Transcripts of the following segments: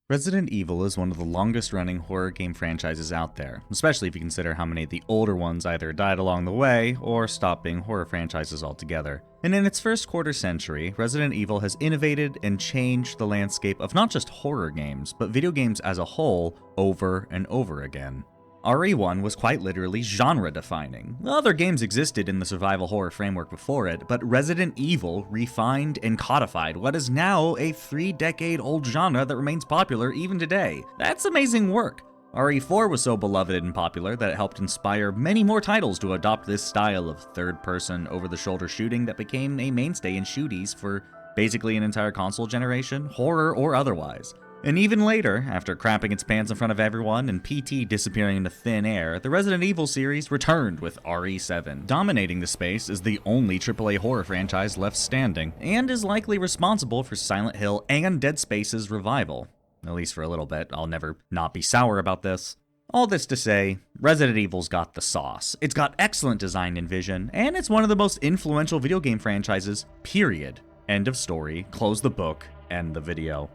Resident Evil is one of the longest running horror game franchises out there, especially if you consider how many of the older ones either died along the way or stopped being horror franchises altogether. And in its first quarter century, Resident Evil has innovated and changed the landscape of not just horror games, but video games as a whole over and over again. RE1 was quite literally genre-defining. Other games existed in the survival horror framework before it, but Resident Evil refined and codified what is now a 3-decade-old genre that remains popular even today. That's amazing work. RE4 was so beloved and popular that it helped inspire many more titles to adopt this style of third-person, over-the-shoulder shooting that became a mainstay in shooties for basically an entire console generation, horror or otherwise. And even later, after crapping its pants in front of everyone and PT disappearing into thin air, the Resident Evil series returned with RE7, dominating the space as the only AAA horror franchise left standing, and is likely responsible for Silent Hill and Dead Space's revival. At least for a little bit, I'll never not be sour about this. All this to say, Resident Evil's got the sauce. It's got excellent design and vision, and it's one of the most influential video game franchises, period. End of story, close the book, end the video.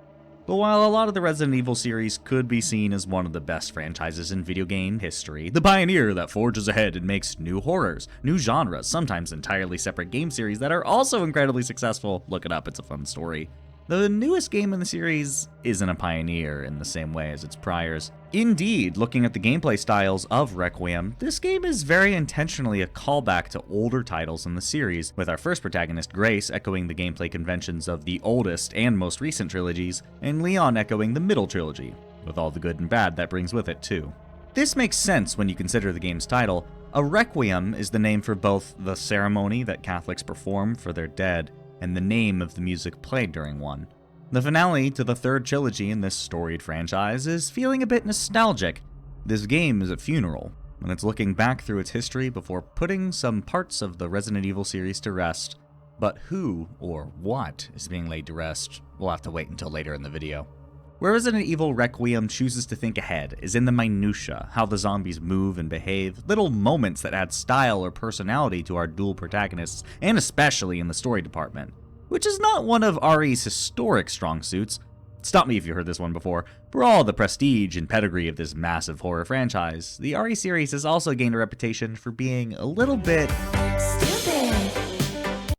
But while a lot of the Resident Evil series could be seen as one of the best franchises in video game history, the pioneer that forges ahead and makes new horrors, new genres, sometimes entirely separate game series that are also incredibly successful, look it up, it's a fun story. The newest game in the series isn't a pioneer in the same way as its priors. Indeed, looking at the gameplay styles of Requiem, this game is very intentionally a callback to older titles in the series, with our first protagonist, Grace, echoing the gameplay conventions of the oldest and most recent trilogies, and Leon echoing the middle trilogy, with all the good and bad that brings with it too. This makes sense when you consider the game's title. A requiem is the name for both the ceremony that Catholics perform for their dead, and the name of the music played during one. The finale to the third trilogy in this storied franchise is feeling a bit nostalgic. This game is a funeral, and it's looking back through its history before putting some parts of the Resident Evil series to rest. But who or what is being laid to rest, we'll have to wait until later in the video. Where Resident Evil Requiem chooses to think ahead is in the minutia, how the zombies move and behave, little moments that add style or personality to our dual protagonists, and especially in the story department, which is not one of RE's historic strong suits. Stop me if you heard this one before. For all the prestige and pedigree of this massive horror franchise, the RE series has also gained a reputation for being a little bit stupid.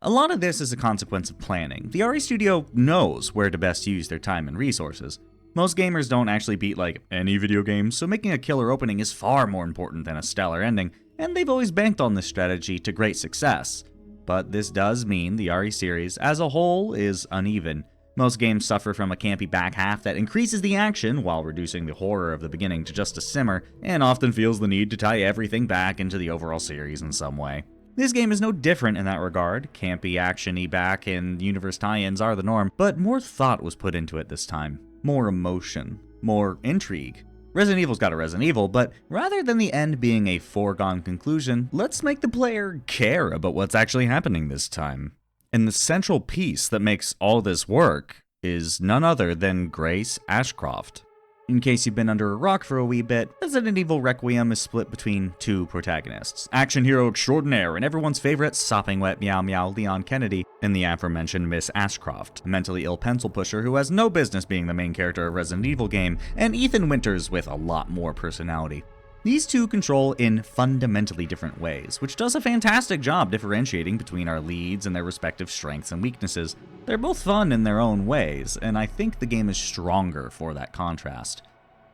A lot of this is a consequence of planning. The RE studio knows where to best use their time and resources. Most gamers don't actually beat like any video game, so making a killer opening is far more important than a stellar ending, and they've always banked on this strategy to great success. But this does mean the RE series as a whole is uneven. Most games suffer from a campy back half that increases the action while reducing the horror of the beginning to just a simmer, and often feels the need to tie everything back into the overall series in some way. This game is no different in that regard. Campy, action-y back and universe tie-ins are the norm, but more thought was put into it this time. More emotion, more intrigue. Resident Evil's got a Resident Evil, but rather than the end being a foregone conclusion, let's make the player care about what's actually happening this time. And the central piece that makes all this work is none other than Grace Ashcroft. In case you've been under a rock for a wee bit, Resident Evil Requiem is split between two protagonists. Action hero extraordinaire and everyone's favorite sopping wet meow meow Leon Kennedy, and the aforementioned Miss Ashcroft, a mentally ill pencil pusher who has no business being the main character of a Resident Evil game, and Ethan Winters with a lot more personality. These two control in fundamentally different ways, which does a fantastic job differentiating between our leads and their respective strengths and weaknesses. They're both fun in their own ways, and I think the game is stronger for that contrast.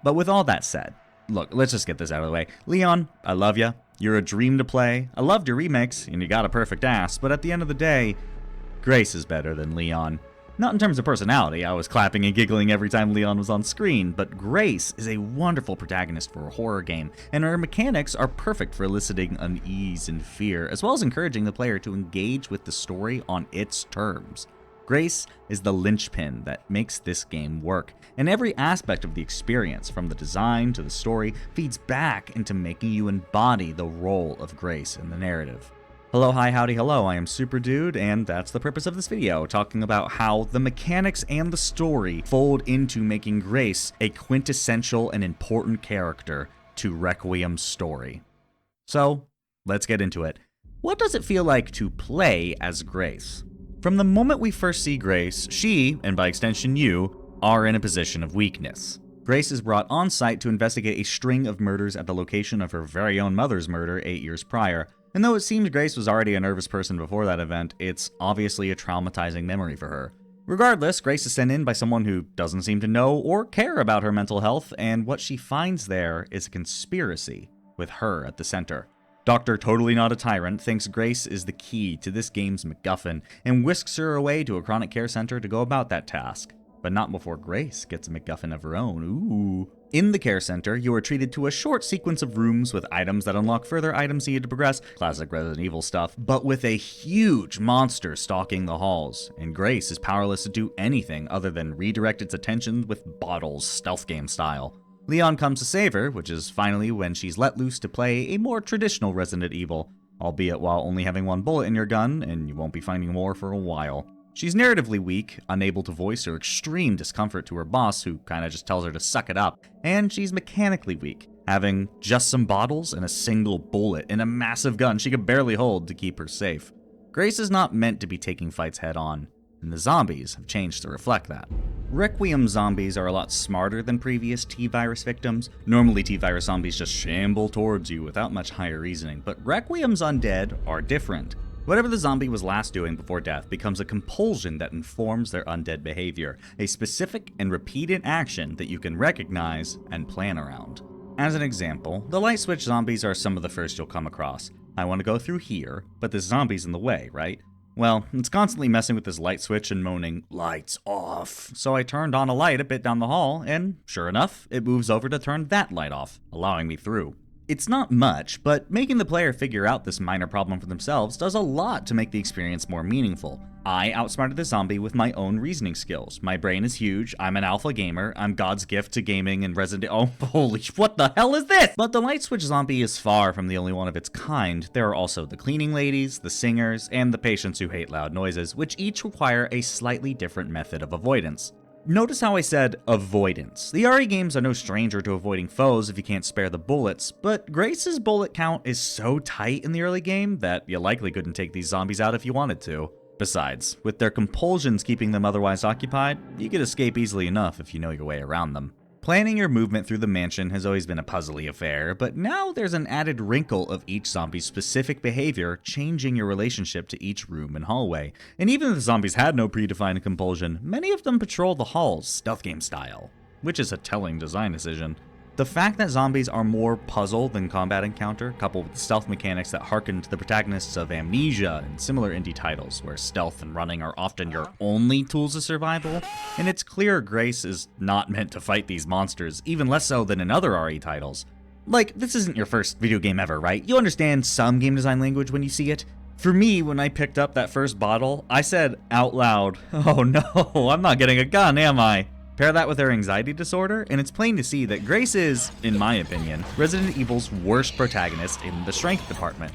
But with all that said, look, let's just get this out of the way. Leon, I love ya. You're a dream to play. I loved your remix, and you got a perfect ass, but at the end of the day, Grace is better than Leon. Not in terms of personality, I was clapping and giggling every time Leon was on screen, but Grace is a wonderful protagonist for a horror game, and her mechanics are perfect for eliciting unease and fear, as well as encouraging the player to engage with the story on its terms. Grace is the linchpin that makes this game work, and every aspect of the experience, from the design to the story, feeds back into making you embody the role of Grace in the narrative. Hello, hi, howdy, hello, I am Superdude, and that's the purpose of this video, talking about how the mechanics and the story fold into making Grace a quintessential and important character to Requiem's story. So, let's get into it. What does it feel like to play as Grace? From the moment we first see Grace, she, and by extension you, are in a position of weakness. Grace is brought on site to investigate a string of murders at the location of her very own mother's murder 8 years prior, and though it seems Grace was already a nervous person before that event, it's obviously a traumatizing memory for her. Regardless, Grace is sent in by someone who doesn't seem to know or care about her mental health, and what she finds there is a conspiracy, with her at the center. Dr. Totally Not a Tyrant thinks Grace is the key to this game's MacGuffin, and whisks her away to a chronic care center to go about that task. But not before Grace gets a MacGuffin of her own. Ooh. In the care center, you are treated to a short sequence of rooms with items that unlock further items needed to progress, classic Resident Evil stuff, but with a huge monster stalking the halls, and Grace is powerless to do anything other than redirect its attention with bottles, stealth game style. Leon comes to save her, which is finally when she's let loose to play a more traditional Resident Evil, albeit while only having one bullet in your gun, and you won't be finding more for a while. She's narratively weak, unable to voice her extreme discomfort to her boss, who kinda just tells her to suck it up, and she's mechanically weak, having just some bottles and a single bullet in a massive gun she could barely hold to keep her safe. Grace is not meant to be taking fights head on, and the zombies have changed to reflect that. Requiem zombies are a lot smarter than previous T-Virus victims. Normally T-Virus zombies just shamble towards you without much higher reasoning, but Requiem's undead are different. Whatever the zombie was last doing before death becomes a compulsion that informs their undead behavior, a specific and repeated action that you can recognize and plan around. As an example, the light switch zombies are some of the first you'll come across. I want to go through here, but this zombie's in the way, right? Well, it's constantly messing with this light switch and moaning, "Lights off." So I turned on a light a bit down the hall, and sure enough, it moves over to turn that light off, allowing me through. It's not much, but making the player figure out this minor problem for themselves does a lot to make the experience more meaningful. I outsmarted the zombie with my own reasoning skills. My brain is huge, I'm an alpha gamer, I'm God's gift to gaming and what the hell is this? But the light switch zombie is far from the only one of its kind. There are also the cleaning ladies, the singers, and the patients who hate loud noises, which each require a slightly different method of avoidance. Notice how I said avoidance. The RE games are no stranger to avoiding foes if you can't spare the bullets, but Grace's bullet count is so tight in the early game that you likely couldn't take these zombies out if you wanted to. Besides, with their compulsions keeping them otherwise occupied, you could escape easily enough if you know your way around them. Planning your movement through the mansion has always been a puzzly affair, but now there's an added wrinkle of each zombie's specific behavior changing your relationship to each room and hallway. And even if the zombies had no predefined compulsion, many of them patrol the halls stealth game style, which is a telling design decision. The fact that zombies are more puzzle than combat encounter, coupled with stealth mechanics that harken to the protagonists of Amnesia and similar indie titles, where stealth and running are often your only tools of survival, and it's clear Grace is not meant to fight these monsters, even less so than in other RE titles. Like, this isn't your first video game ever, right? You understand some game design language when you see it. For me, when I picked up that first bottle, I said out loud, "Oh no, I'm not getting a gun, am I?" Pair that with her anxiety disorder, and it's plain to see that Grace is, in my opinion, Resident Evil's worst protagonist in the strength department.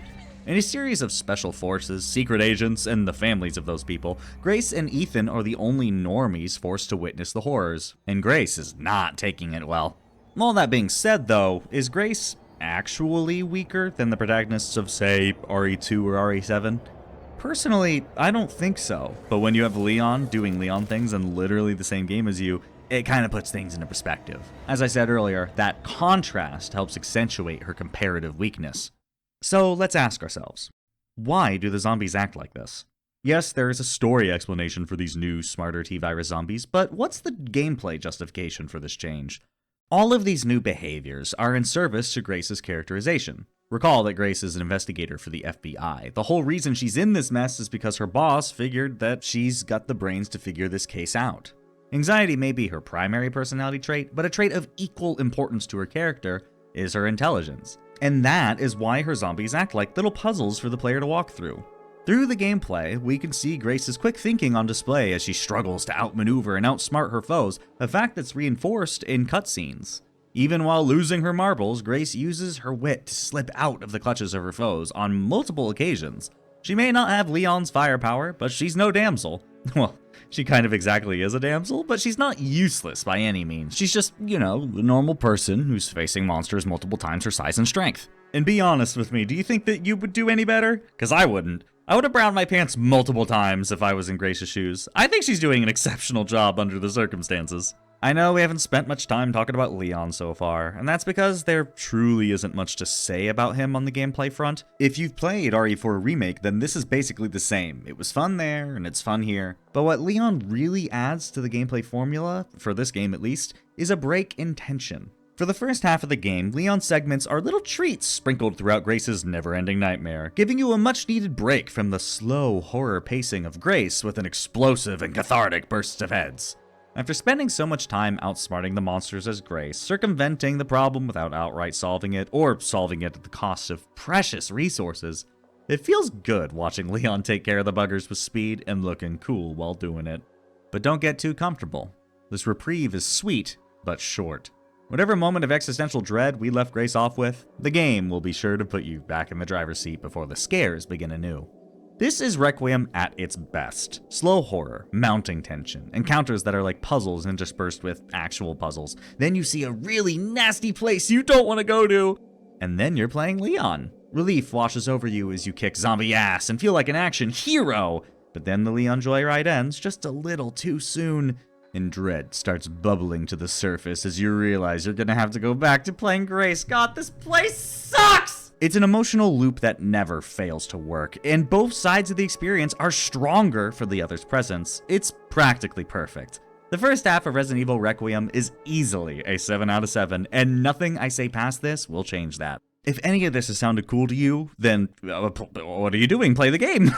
In a series of special forces, secret agents, and the families of those people, Grace and Ethan are the only normies forced to witness the horrors, and Grace is not taking it well. All that being said, though, is Grace actually weaker than the protagonists of, say, RE2 or RE7? Personally, I don't think so, but when you have Leon doing Leon things in literally the same game as you, it kind of puts things into perspective. As I said earlier, that contrast helps accentuate her comparative weakness. So let's ask ourselves, why do the zombies act like this? Yes, there is a story explanation for these new, smarter T-Virus zombies, but what's the gameplay justification for this change? All of these new behaviors are in service to Grace's characterization. Recall that Grace is an investigator for the FBI. The whole reason she's in this mess is because her boss figured that she's got the brains to figure this case out. Anxiety may be her primary personality trait, but a trait of equal importance to her character is her intelligence. And that is why her zombies act like little puzzles for the player to walk through. Through the gameplay, we can see Grace's quick thinking on display as she struggles to outmaneuver and outsmart her foes, a fact that's reinforced in cutscenes. Even while losing her marbles, Grace uses her wit to slip out of the clutches of her foes on multiple occasions. She may not have Leon's firepower, but she's no damsel. Well, she kind of exactly is a damsel, but she's not useless by any means. She's just, a normal person who's facing monsters multiple times her size and strength. And be honest with me, do you think that you would do any better? Because I wouldn't. I would have browned my pants multiple times if I was in Grace's shoes. I think she's doing an exceptional job under the circumstances. I know we haven't spent much time talking about Leon so far, and that's because there truly isn't much to say about him on the gameplay front. If you've played RE4 Remake, then this is basically the same. It was fun there, and it's fun here. But what Leon really adds to the gameplay formula, for this game at least, is a break in tension. For the first half of the game, Leon's segments are little treats sprinkled throughout Grace's never-ending nightmare, giving you a much-needed break from the slow horror pacing of Grace with an explosive and cathartic bursts of heads. After spending so much time outsmarting the monsters as Grace, circumventing the problem without outright solving it, or solving it at the cost of precious resources, it feels good watching Leon take care of the buggers with speed and looking cool while doing it. But don't get too comfortable. This reprieve is sweet, but short. Whatever moment of existential dread we left Grace off with, the game will be sure to put you back in the driver's seat before the scares begin anew. This is Requiem at its best. Slow horror, mounting tension, encounters that are like puzzles interspersed with actual puzzles. Then you see a really nasty place you don't want to go to, and then you're playing Leon. Relief washes over you as you kick zombie ass and feel like an action hero, but then the Leon joyride ends just a little too soon, and dread starts bubbling to the surface as you realize you're gonna have to go back to playing Grace. God, this place sucks! It's an emotional loop that never fails to work, and both sides of the experience are stronger for the other's presence. It's practically perfect. The first half of Resident Evil Requiem is easily a 7 out of 7, and nothing I say past this will change that. If any of this has sounded cool to you, then what are you doing? Play the game!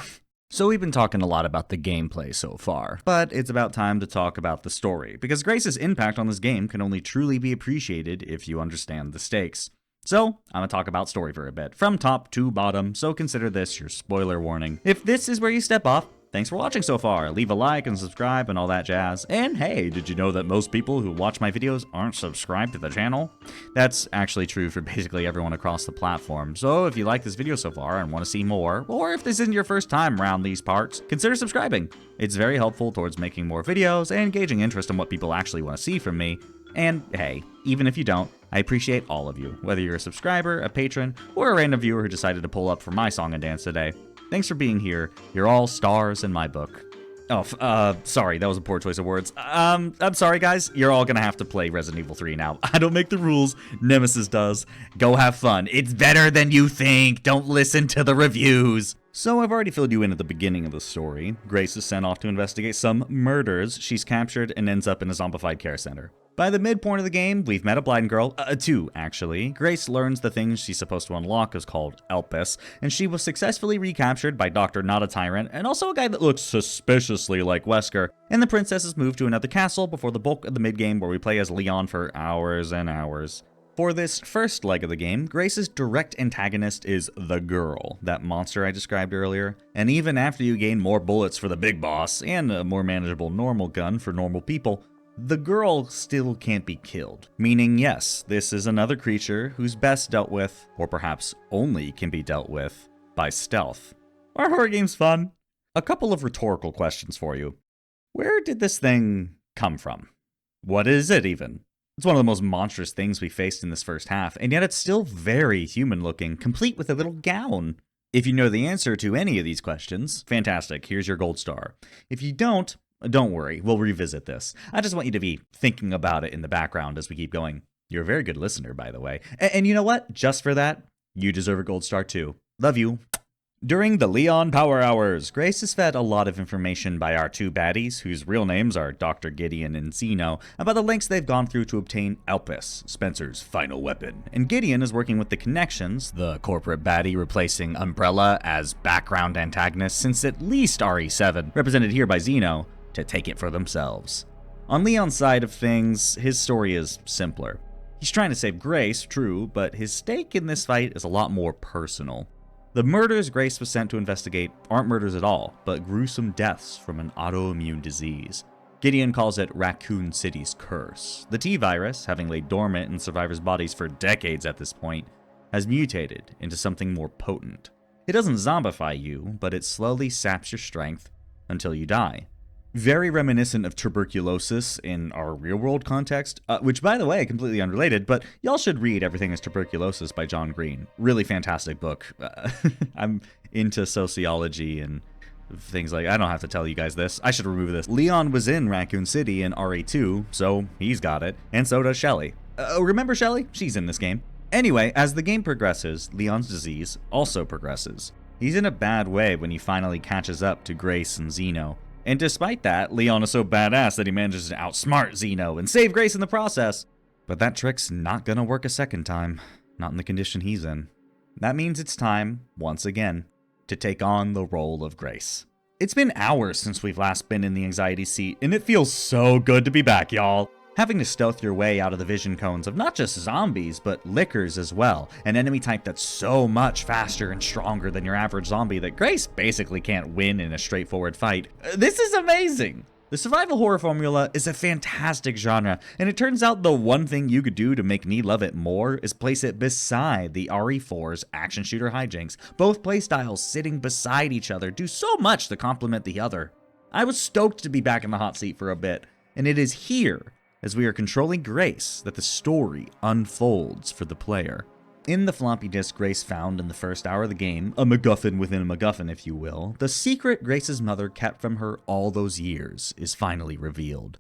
So we've been talking a lot about the gameplay so far, but it's about time to talk about the story, because Grace's impact on this game can only truly be appreciated if you understand the stakes. So, I'm gonna talk about story for a bit, from top to bottom, so consider this your spoiler warning. If this is where you step off, thanks for watching so far. Leave a like and subscribe and all that jazz. And hey, did you know that most people who watch my videos aren't subscribed to the channel? That's actually true for basically everyone across the platform. So if you like this video so far and want to see more, or if this isn't your first time around these parts, consider subscribing. It's very helpful towards making more videos and gauging interest in what people actually want to see from me. And hey, even if you don't, I appreciate all of you, whether you're a subscriber, a patron, or a random viewer who decided to pull up for my song and dance today. Thanks for being here. You're all stars in my book. Oh, sorry, that was a poor choice of words. I'm sorry, guys. You're all gonna have to play Resident Evil 3 now. I don't make the rules. Nemesis does. Go have fun. It's better than you think. Don't listen to the reviews. So I've already filled you in at the beginning of the story. Grace is sent off to investigate some murders. She's captured and ends up in a zombified care center. By the midpoint of the game, we've met a blind girl, two actually. Grace learns the thing she's supposed to unlock is called Elpis, and she was successfully recaptured by Dr. Not a Tyrant, and also a guy that looks suspiciously like Wesker. And the princess is moved to another castle before the bulk of the mid-game where we play as Leon for hours and hours. For this first leg of the game, Grace's direct antagonist is the girl, that monster I described earlier. And even after you gain more bullets for the big boss, and a more manageable normal gun for normal people, the girl still can't be killed. Meaning, yes, this is another creature who's best dealt with, or perhaps only can be dealt with, by stealth. Are horror games fun? A couple of rhetorical questions for you. Where did this thing come from? What is it even? It's one of the most monstrous things we faced in this first half, and yet it's still very human looking, complete with a little gown. If you know the answer to any of these questions, fantastic, here's your gold star. If you don't worry, we'll revisit this. I just want you to be thinking about it in the background as we keep going. You're a very good listener, by the way. And you know what? Just for that, you deserve a gold star too. Love you. During the Leon Power Hours, Grace is fed a lot of information by our two baddies, whose real names are Dr. Gideon and Zeno, about the lengths they've gone through to obtain Elpis, Spencer's final weapon. And Gideon is working with the Connections, the corporate baddie replacing Umbrella as background antagonist since at least RE7, represented here by Zeno, to take it for themselves. On Leon's side of things, his story is simpler. He's trying to save Grace, true, but his stake in this fight is a lot more personal. The murders Grace was sent to investigate aren't murders at all, but gruesome deaths from an autoimmune disease. Gideon calls it Raccoon City's curse. The T-virus, having laid dormant in survivors' bodies for decades at this point, has mutated into something more potent. It doesn't zombify you, but it slowly saps your strength until you die. Very reminiscent of tuberculosis in our real-world context, which, by the way, completely unrelated, but y'all should read Everything is Tuberculosis by John Green. Really fantastic book. into sociology and things like, I don't have to tell you guys this. I should remove this. Leon was in Raccoon City in RE2, so he's got it. And so does Shelly. Remember Shelly? She's in this game. Anyway, as the game progresses, Leon's disease also progresses. He's in a bad way when he finally catches up to Grace and Zeno. And despite that, Leon is so badass that he manages to outsmart Zeno and save Grace in the process. But that trick's not gonna work a second time. Not in the condition he's in. That means it's time, once again, to take on the role of Grace. It's been hours since we've last been in the anxiety seat, and it feels so good to be back, y'all. Having to stealth your way out of the vision cones of not just zombies, but lickers as well, an enemy type that's so much faster and stronger than your average zombie that Grace basically can't win in a straightforward fight. This is amazing! The survival horror formula is a fantastic genre, and it turns out the one thing you could do to make me love it more is place it beside the RE4's action shooter hijinks. Both playstyles sitting beside each other do so much to complement the other. I was stoked to be back in the hot seat for a bit, and it is here, as we are controlling Grace, that the story unfolds for the player. In the floppy disk Grace found in the first hour of the game, a MacGuffin within a MacGuffin if you will, the secret Grace's mother kept from her all those years is finally revealed.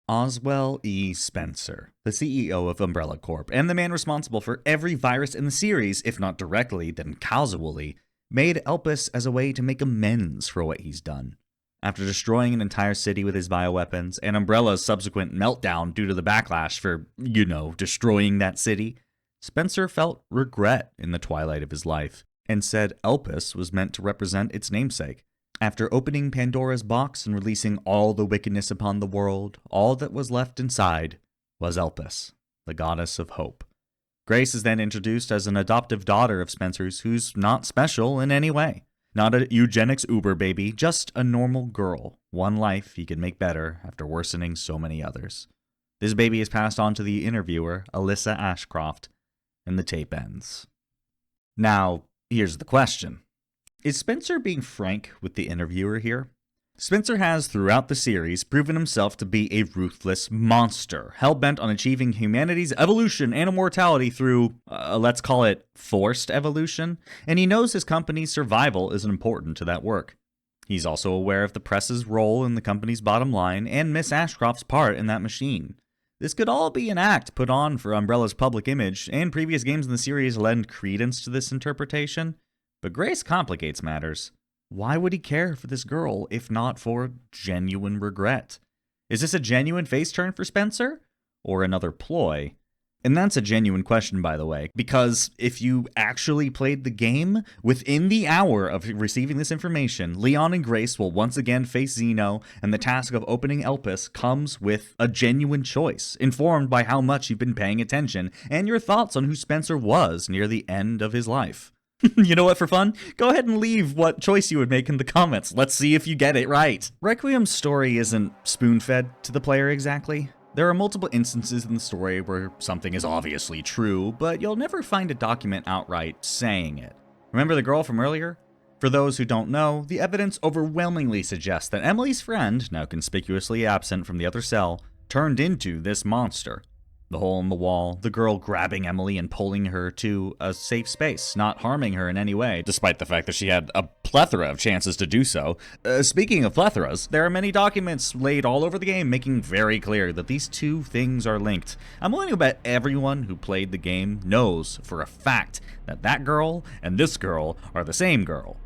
Oswell E. Spencer, the CEO of Umbrella Corp, and the man responsible for every virus in the series, if not directly, then causally, made Elpis as a way to make amends for what he's done. After destroying an entire city with his bioweapons, and Umbrella's subsequent meltdown due to the backlash for, destroying that city, Spencer felt regret in the twilight of his life, and said Elpis was meant to represent its namesake. After opening Pandora's box and releasing all the wickedness upon the world, all that was left inside was Elpis, the goddess of hope. Grace is then introduced as an adoptive daughter of Spencer's who's not special in any way. Not a eugenics uber baby, just a normal girl. One life he could make better after worsening so many others. This baby is passed on to the interviewer, Alyssa Ashcroft, and the tape ends. Now, here's the question. Is Spencer being frank with the interviewer here? Spencer has, throughout the series, proven himself to be a ruthless monster, hell-bent on achieving humanity's evolution and immortality through, let's call it, forced evolution, and he knows his company's survival is important to that work. He's also aware of the press's role in the company's bottom line and Miss Ashcroft's part in that machine. This could all be an act put on for Umbrella's public image, and previous games in the series lend credence to this interpretation. But Grace complicates matters. Why would he care for this girl if not for genuine regret? Is this a genuine face turn for Spencer? Or another ploy? And that's a genuine question, by the way, because if you actually played the game, within the hour of receiving this information, Leon and Grace will once again face Zeno, and the task of opening Elpis comes with a genuine choice, informed by how much you've been paying attention, and your thoughts on who Spencer was near the end of his life. You know what, for fun? Go ahead and leave what choice you would make in the comments. Let's see if you get it right. Requiem's story isn't spoon-fed to the player exactly. There are multiple instances in the story where something is obviously true, but you'll never find a document outright saying it. Remember the girl from earlier? For those who don't know, the evidence overwhelmingly suggests that Emily's friend, now conspicuously absent from the other cell, turned into this monster. The hole in the wall, the girl grabbing Emily and pulling her to a safe space, not harming her in any way, despite the fact that she had a plethora of chances to do so. Speaking of plethoras, there are many documents laid all over the game making very clear that these two things are linked. I'm willing to bet everyone who played the game knows for a fact that that girl and this girl are the same girl.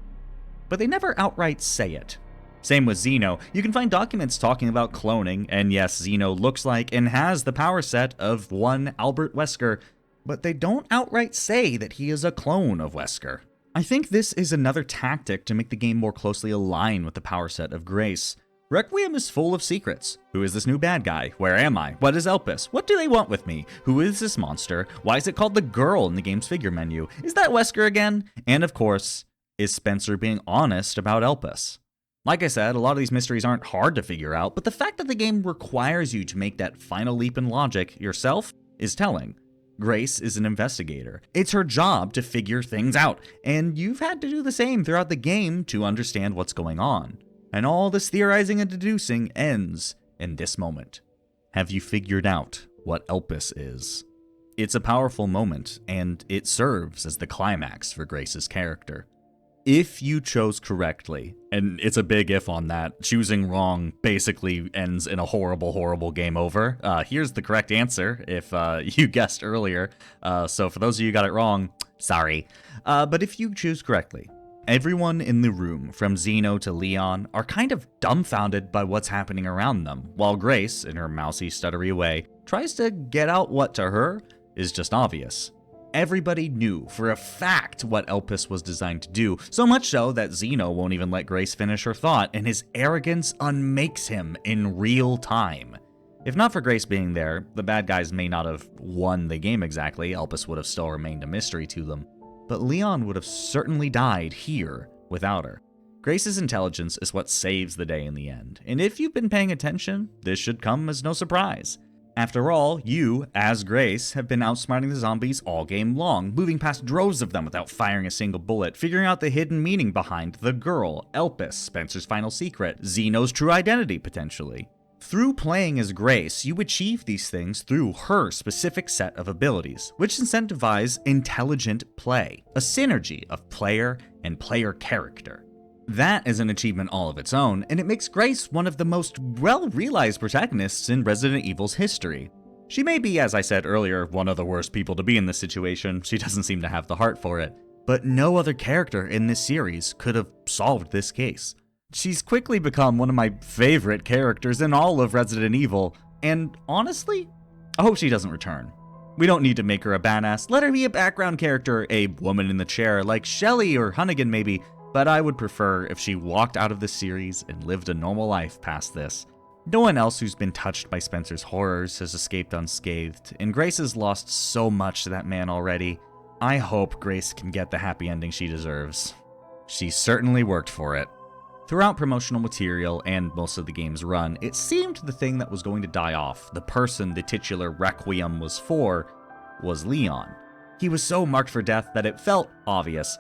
But they never outright say it. Same with Zeno. You can find documents talking about cloning, and yes, Zeno looks like and has the power set of one Albert Wesker, but they don't outright say that he is a clone of Wesker. I think this is another tactic to make the game more closely align with the power set of Grace. Requiem is full of secrets. Who is this new bad guy? Where am I? What is Elpis? What do they want with me? Who is this monster? Why is it called the girl in the game's figure menu? Is that Wesker again? And of course, is Spencer being honest about Elpis? Like I said, a lot of these mysteries aren't hard to figure out, but the fact that the game requires you to make that final leap in logic yourself is telling. Grace is an investigator. It's her job to figure things out, and you've had to do the same throughout the game to understand what's going on. And all this theorizing and deducing ends in this moment. Have you figured out what Elpis is? It's a powerful moment, and it serves as the climax for Grace's character. If you chose correctly, and it's a big if on that, choosing wrong basically ends in a horrible, horrible game over. Here's the correct answer if you guessed earlier. So for those of you who got it wrong, sorry. But if you choose correctly, everyone in the room, from Zeno to Leon, are kind of dumbfounded by what's happening around them, while Grace, in her mousy, stuttery way, tries to get out what to her is just obvious. Everybody knew for a fact what Elpis was designed to do, so much so that Zeno won't even let Grace finish her thought, and his arrogance unmakes him in real time. If not for Grace being there, the bad guys may not have won the game exactly. Elpis would have still remained a mystery to them. But Leon would have certainly died here without her. Grace's intelligence is what saves the day in the end, and if you've been paying attention, this should come as no surprise. After all, you, as Grace, have been outsmarting the zombies all game long, moving past droves of them without firing a single bullet, figuring out the hidden meaning behind the girl, Elpis, Spencer's final secret, Zeno's true identity, potentially. Through playing as Grace, you achieve these things through her specific set of abilities, which incentivize intelligent play, a synergy of player and player character. That is an achievement all of its own, and it makes Grace one of the most well-realized protagonists in Resident Evil's history. She may be, as I said earlier, one of the worst people to be in this situation. She doesn't seem to have the heart for it. But no other character in this series could have solved this case. She's quickly become one of my favorite characters in all of Resident Evil, and honestly, I hope she doesn't return. We don't need to make her a badass. Let her be a background character, a woman in the chair, like Shelly or Hunnigan maybe, but I would prefer if she walked out of the series and lived a normal life past this. No one else who's been touched by Spencer's horrors has escaped unscathed, and Grace has lost so much to that man already. I hope Grace can get the happy ending she deserves. She certainly worked for it. Throughout promotional material and most of the game's run, it seemed the thing that was going to die off, the person the titular Requiem was for, was Leon. He was so marked for death that it felt obvious.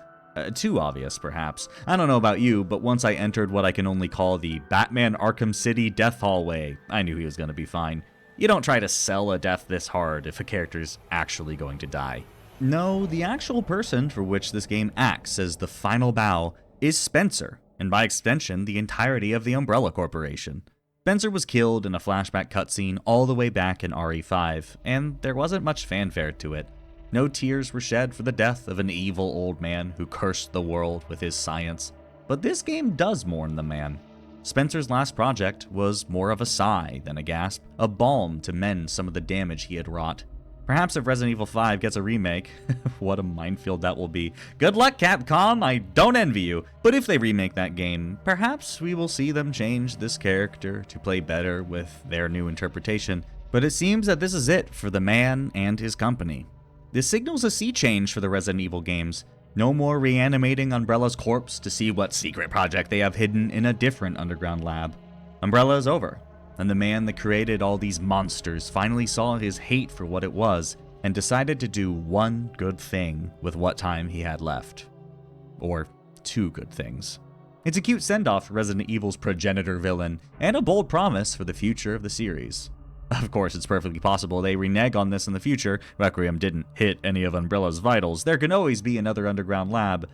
Too obvious, perhaps. I don't know about you, but once I entered what I can only call the Batman Arkham City death hallway, I knew he was going to be fine. You don't try to sell a death this hard if a character's actually going to die. No, the actual person for which this game acts as the final bow is Spencer, and by extension, the entirety of the Umbrella Corporation. Spencer was killed in a flashback cutscene all the way back in RE5, and there wasn't much fanfare to it. No tears were shed for the death of an evil old man who cursed the world with his science. But this game does mourn the man. Spencer's last project was more of a sigh than a gasp, a balm to mend some of the damage he had wrought. Perhaps if Resident Evil 5 gets a remake, what a minefield that will be. Good luck, Capcom, I don't envy you. But if they remake that game, perhaps we will see them change this character to play better with their new interpretation. But it seems that this is it for the man and his company. This signals a sea change for the Resident Evil games. No more reanimating Umbrella's corpse to see what secret project they have hidden in a different underground lab. Umbrella is over, and the man that created all these monsters finally saw his hate for what it was and decided to do one good thing with what time he had left. Or two good things. It's a cute send-off for Resident Evil's progenitor villain, and a bold promise for the future of the series. Of course, it's perfectly possible they renege on this in the future. Requiem didn't hit any of Umbrella's vitals. There can always be another underground lab.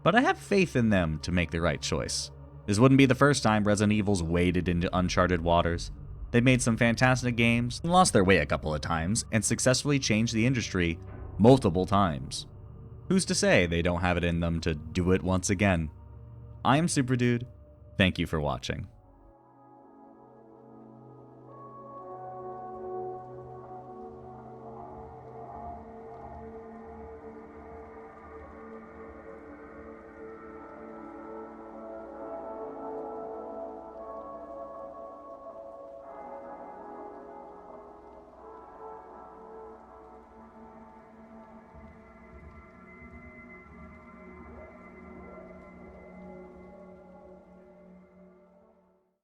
But I have faith in them to make the right choice. This wouldn't be the first time Resident Evil's waded into uncharted waters. They made some fantastic games, and lost their way a couple of times, and successfully changed the industry multiple times. Who's to say they don't have it in them to do it once again? I am Superdude. Thank you for watching.